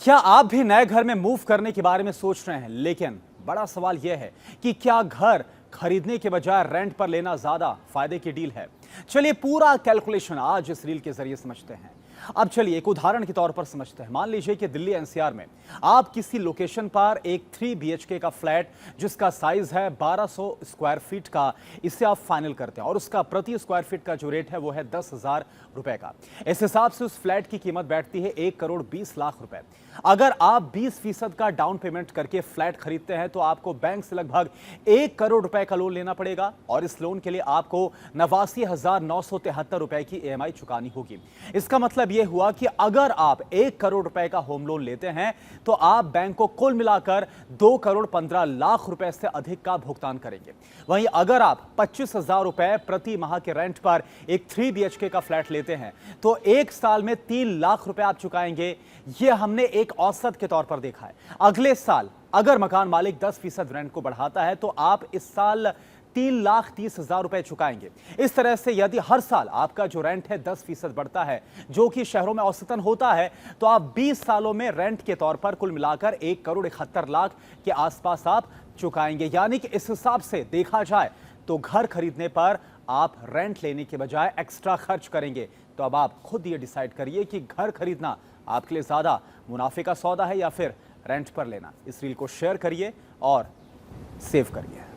क्या आप भी नए घर में मूव करने के बारे में सोच रहे हैं, लेकिन बड़ा सवाल यह है कि क्या घर खरीदने के बजाय रेंट पर लेना ज्यादा फायदे की डील है। चलिए पूरा कैलकुलेशन आज इस रील के जरिए समझते हैं। अब चलिए एक उदाहरण के तौर पर समझते हैं। मान लीजिए कि दिल्ली एनसीआर में आप किसी लोकेशन पर एक 3 BHK का फ्लैट जिसका साइज है 1200 स्क्वायर फीट का, इसे आप फाइनल करते हैं और उसका प्रति स्क्वायर फीट का जो रेट है वो है 10,000 रुपए का। इस हिसाब से उस फ्लैट की कीमत बैठती है 1,20,00,000 रुपए। अगर आप 20% का डाउन पेमेंट करके फ्लैट खरीदते हैं तो आपको बैंक से लगभग 1 करोड़ रुपए का लोन लेना पड़ेगा और इस लोन के लिए आपको 89,973 रुपए की EMI चुकानी होगी। इसका मतलब यह हुआ कि अगर आप 1 करोड़ रुपए का होम लोन लेते हैं तो आप बैंक को कुल मिलाकर 2,15,00,000 रुपए से अधिक का भुगतान करेंगे। वहीं अगर आप 25,000 रुपए प्रति माह के रेंट पर एक 3 BHK का फ्लैट लेते हैं तो एक साल में 3 लाख रुपए आप चुकाएंगे। यह हमने एक औसत के तौर पर देखा है। अगले साल अगर मकान मालिक 10% रेंट को बढ़ाता है तो आप इस साल 3,30,000 रुपए चुकाएंगे। इस तरह से यदि हर साल आपका जो रेंट है 10% बढ़ता है, जो कि शहरों में औसतन होता है, तो आप 20 सालों में रेंट के तौर पर कुल मिलाकर 1,71,00,000 के आसपास आप चुकाएंगे। यानी कि इस हिसाब से देखा जाए तो घर खरीदने पर आप रेंट लेने के बजाय एक्स्ट्रा खर्च करेंगे। तो अब आप खुद ये डिसाइड करिए कि घर खरीदना आपके लिए ज्यादा मुनाफे का सौदा है या फिर रेंट पर लेना। इस रील को शेयर करिए और सेव करिए।